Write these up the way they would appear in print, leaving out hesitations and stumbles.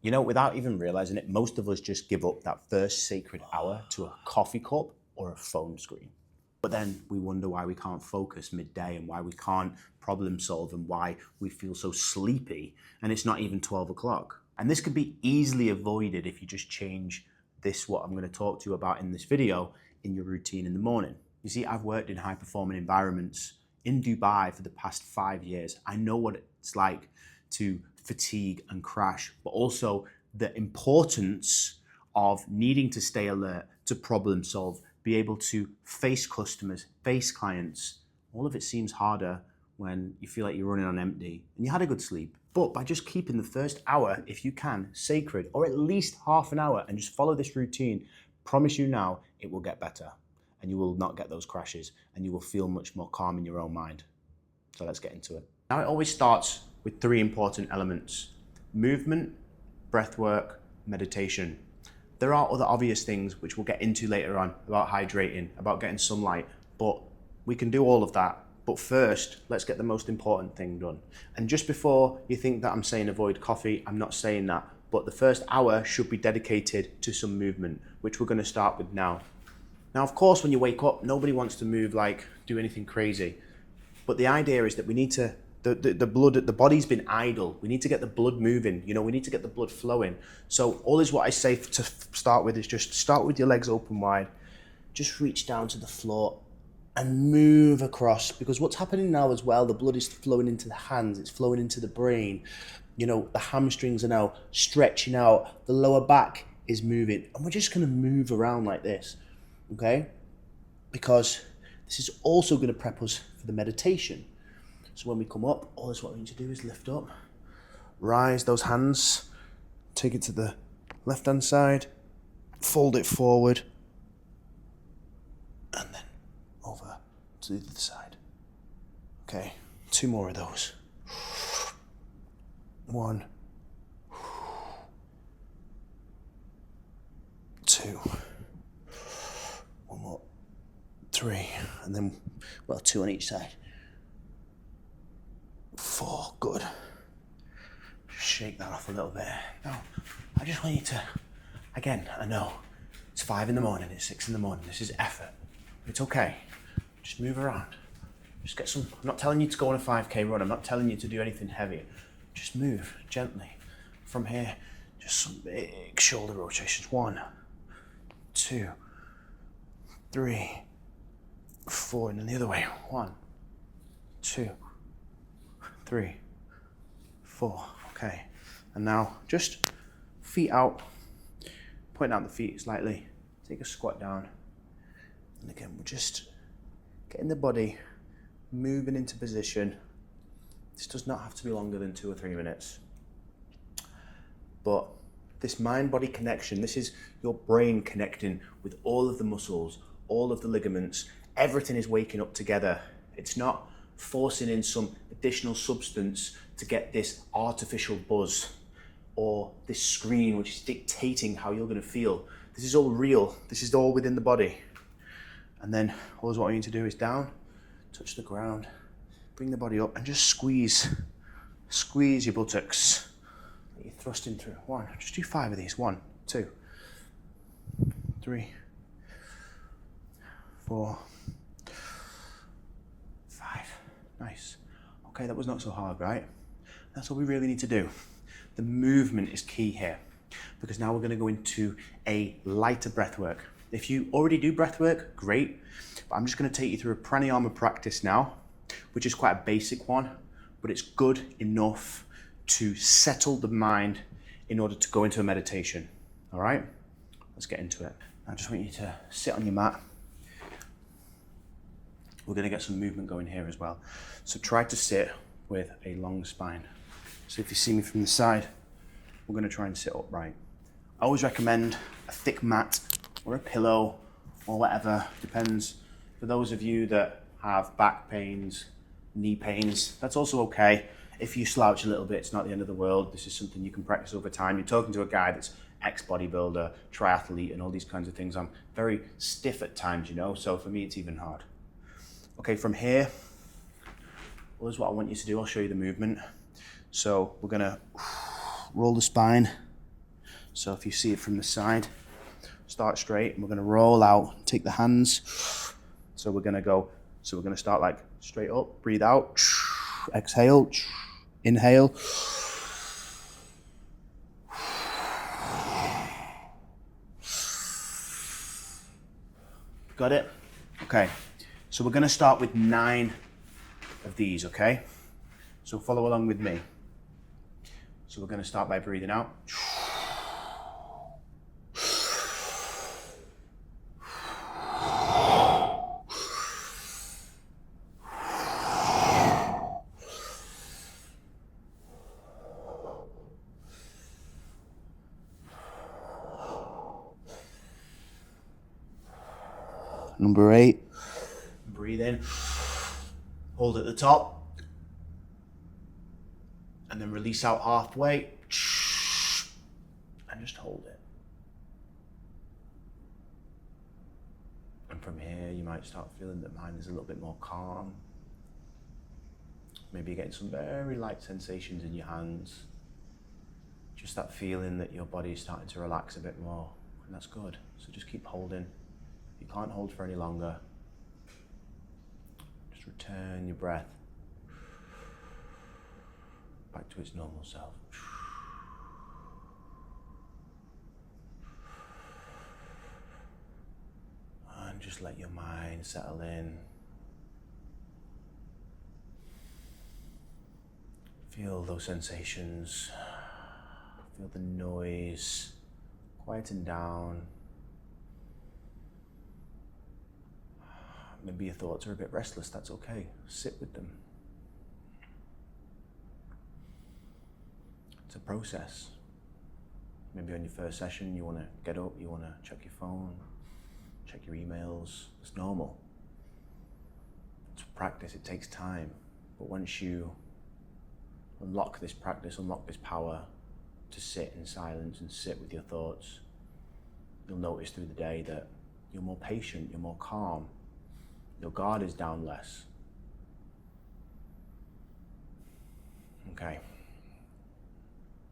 You know, without even realizing it, most of us just give up that first sacred hour to a coffee cup or a phone screen. But then we wonder why we can't focus midday and why we can't problem solve and why we feel so sleepy and it's not even 12 o'clock. And this could be easily avoided if you just change this, what I'm going to talk to you about in this video, in your routine in the morning. You see, I've worked in high performing environments in Dubai for the past 5 years. I know what it's like to fatigue and crash, but also the importance of needing to stay alert, to problem solve, be able to face customers, face clients. All of it seems harder when you feel like you're running on empty and you had a good sleep. But by just keeping the first hour, if you can, sacred, or at least half an hour, and just follow this routine, promise you now, it will get better and you will not get those crashes and you will feel much more calm in your own mind. So let's get into it. Now, it always starts with 3 important elements: movement, breath work, meditation. There are other obvious things which we'll get into later on about hydrating, about getting sunlight, but we can do all of that. But first, let's get the most important thing done. And just before you think that I'm saying avoid coffee, I'm not saying that, but the first hour should be dedicated to some movement, which we're going to start with now. Now, of course, when you wake up, nobody wants to move, like do anything crazy. But the idea is that we need to, the body's been idle. We need to get the blood moving. You know, we need to get the blood flowing. So all is what I say to start with is just start with your legs open wide. Just reach down to the floor and move across, because what's happening now as well, the blood is flowing into the hands, it's flowing into the brain. You know, the hamstrings are now stretching out, the lower back is moving, and we're just going to move around like this, okay? Because this is also going to prep us for the meditation. So when we come up, all this what we need to do is lift up, rise those hands, take it to the left hand side, fold it forward, and then over to the other side. Okay, 2 more of those. 1, 2, 1 more, 3, and then, well, 2 on each side. 4, good. Shake that off a little bit. Now, I just want you to, again, I know it's 5 in the morning, it's 6 in the morning, this is effort. It's okay. Just move around. Just get some, I'm not telling you to go on a 5K run, I'm not telling you to do anything heavy. Just move gently. From here, just some big shoulder rotations. 1, 2, 3, 4, and then the other way. 1, 2, 3, 4. Okay. And now just feet out, point out the feet slightly. Take a squat down. And again, we're just getting the body moving into position. This does not have to be longer than 2 or 3 minutes. But this mind-body connection, this is your brain connecting with all of the muscles, all of the ligaments. Everything is waking up together. It's not forcing in some additional substance to get this artificial buzz or this screen which is dictating how you're going to feel. This is all real. This is all within the body. And then all what you need to do is down, touch the ground, bring the body up and just squeeze your buttocks. Let you thrust in through. 1, just do 5 of these. 1, 2, 3, 4, 5. Nice. Okay, that was not so hard, right? That's what we really need to do. The movement is key here, because now we're going to go into a lighter breath work. If you already do breath work, great. But I'm just going to take you through a pranayama practice now, which is quite a basic one, but it's good enough to settle the mind in order to go into a meditation. All right, let's get into it. I just want you to sit on your mat. We're going to get some movement going here as well. So try to sit with a long spine. So if you see me from the side, we're going to try and sit upright. I always recommend a thick mat or a pillow or whatever, depends. For those of you that have back pains, knee pains, that's also okay. If you slouch a little bit, it's not the end of the world. This is something you can practice over time. You're talking to a guy that's ex-bodybuilder, triathlete, and all these kinds of things. I'm very stiff at times, you know, so for me it's even hard. Okay, from here, well, this is what I want you to do. I'll show you the movement. So we're gonna roll the spine, So if you see it from the side, start straight, and we're gonna roll out, take the hands. So we're gonna start like straight up, breathe out, exhale, inhale. Got it? Okay, so we're gonna start with 9 of these, okay? So follow along with me. So we're gonna start by breathing out. Number 8, breathe in, hold at the top, and then release out halfway, and just hold it. And from here, you might start feeling that mind is a little bit more calm. Maybe you're getting some very light sensations in your hands. Just that feeling that your body is starting to relax a bit more, and that's good. So just keep holding. If you can't hold for any longer, just return your breath back to its normal self. And just let your mind settle in. Feel those sensations. Feel the noise quieten down. Maybe your thoughts are a bit restless, that's okay. Sit with them. It's a process. Maybe on your first session you want to get up, you want to check your phone, check your emails. It's normal. It's practice, it takes time. But once you unlock this practice, unlock this power to sit in silence and sit with your thoughts, you'll notice through the day that you're more patient, you're more calm. Your guard is down less. Okay.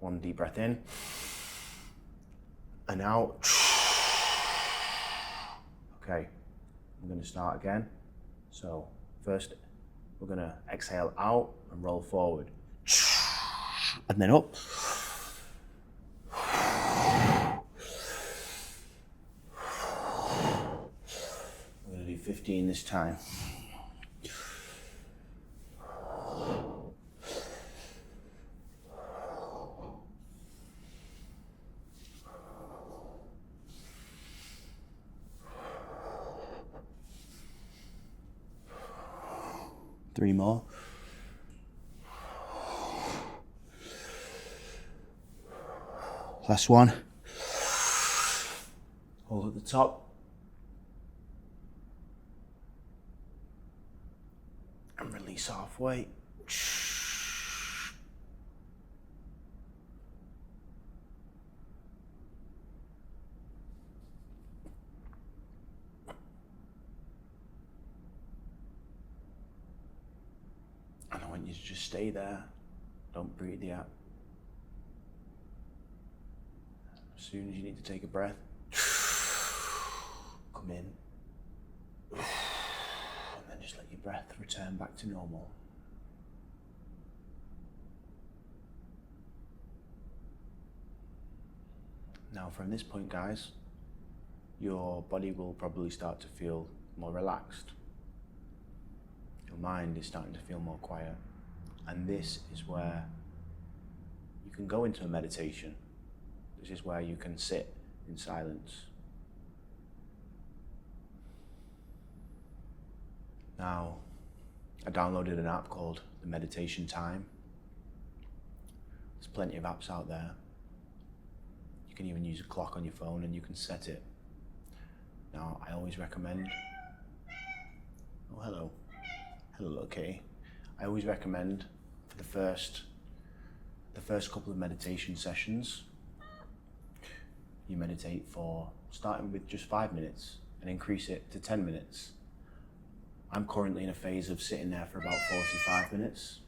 One deep breath in and out. Okay, I'm going to start again. So first we're going to exhale out and roll forward. And then up. We're going to do 15 this time. Three more. Last one. Hold at the top. And release halfway. And I want you to just stay there. Don't breathe yet. As soon as you need to take a breath, come in. And then just let your breath return back to normal. Now from this point, guys, your body will probably start to feel more relaxed. Your mind is starting to feel more quiet. And this is where you can go into a meditation. This is where you can sit in silence. Now, I downloaded an app called the Meditation Time. There's plenty of apps out there. You can even use a clock on your phone and you can set it. Now, I always recommend... Oh, hello. Hello, okay. I always recommend for the first couple of meditation sessions, you meditate for, starting with just 5 minutes and increase it to 10 minutes. I'm currently in a phase of sitting there for about 45 minutes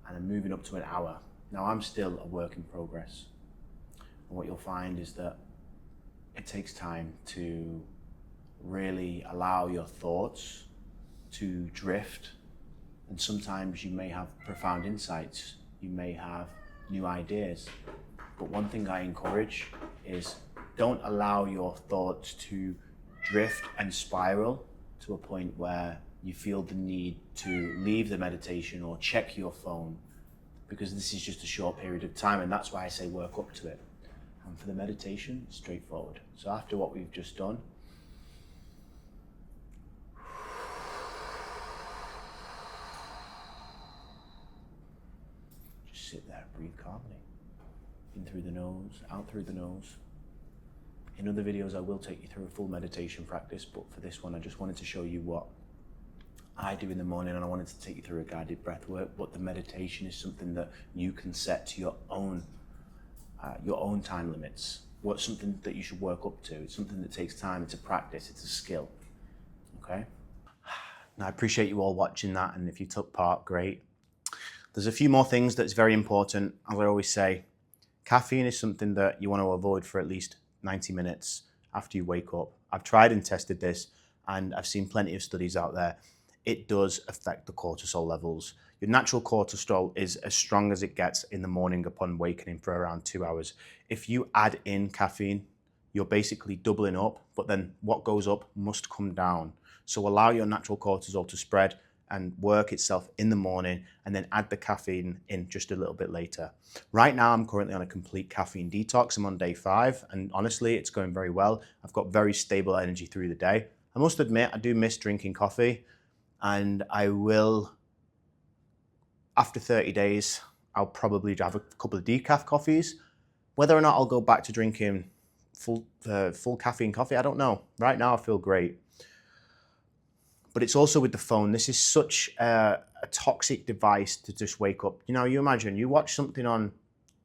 and I'm moving up to an hour. Now I'm still a work in progress. And what you'll find is that it takes time to really allow your thoughts to drift. And sometimes you may have profound insights, you may have new ideas. But one thing I encourage is don't allow your thoughts to drift and spiral to a point where you feel the need to leave the meditation or check your phone, because this is just a short period of time, and that's why I say work up to it. And for the meditation, straightforward. So after what we've just done, just sit there, breathe calmly. In through the nose, out through the nose. In other videos, I will take you through a full meditation practice, but for this one, I just wanted to show you what I do in the morning, and I wanted to take you through a guided breath work. But the meditation is something that you can set to your own time limits. What's something that you should work up to? It's something that takes time. It's a practice. It's a skill. Okay. Now I appreciate you all watching that, and if you took part, great. There's a few more things that's very important. As I always say, caffeine is something that you want to avoid for at least 90 minutes after you wake up. I've tried and tested this, and I've seen plenty of studies out there. It does affect the cortisol levels. Your natural cortisol is as strong as it gets in the morning upon wakening for around 2 hours. If you add in caffeine, you're basically doubling up, but then what goes up must come down. So allow your natural cortisol to spread and work itself in the morning, and then add the caffeine in just a little bit later. Right now, I'm currently on a complete caffeine detox. I'm on day 5, and honestly, it's going very well. I've got very stable energy through the day. I must admit, I do miss drinking coffee, and I will, after 30 days, I'll probably have a couple of decaf coffees. Whether or not I'll go back to drinking full caffeine coffee, I don't know. Right now, I feel great. But it's also with the phone. This is such a toxic device to just wake up. You know, you imagine you watch something on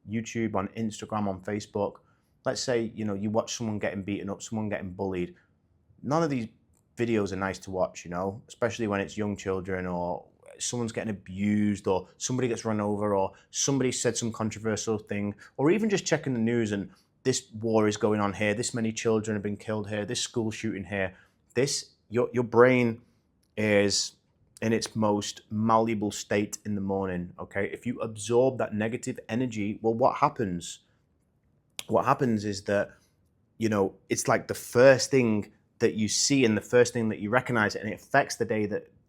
YouTube, on Instagram, on Facebook. Let's say, you know, you watch someone getting beaten up, someone getting bullied. None of these videos are nice to watch, you know, especially when it's young children, or someone's getting abused, or somebody gets run over, or somebody said some controversial thing, or even just checking the news and this war is going on here, this many children have been killed here, this school shooting here. Your brain is in its most malleable state in the morning, okay? If you absorb that negative energy, well, what happens? What happens is that, you know, it's like the first thing that you see and the first thing that you recognize, and it affects the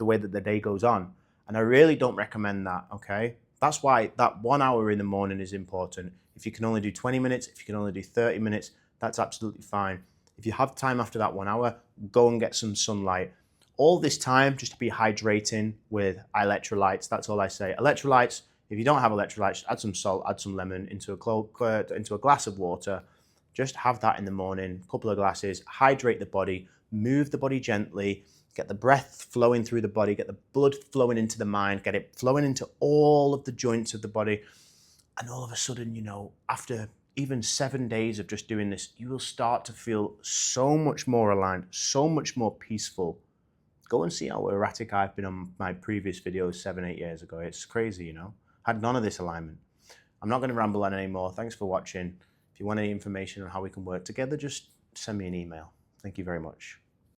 way that the day goes on. And I really don't recommend that, okay? That's why that 1 hour in the morning is important. If you can only do 20 minutes, if you can only do 30 minutes, that's absolutely fine. If you have time after that 1 hour, go and get some sunlight. All this time just to be hydrating with electrolytes. That's all I say. Electrolytes, if you don't have electrolytes, add some salt, add some lemon into a glass of water. Just have that in the morning, a couple of glasses, hydrate the body, move the body gently, get the breath flowing through the body, get the blood flowing into the mind, get it flowing into all of the joints of the body. And all of a sudden, you know, after even 7 days of just doing this, you will start to feel so much more aligned, so much more peaceful. Go and see how erratic I've been on my previous videos 7-8 years ago. It's crazy, you know. I had none of this alignment. I'm not going to ramble on anymore. Thanks for watching. If you want any information on how we can work together, just send me an email. Thank you very much.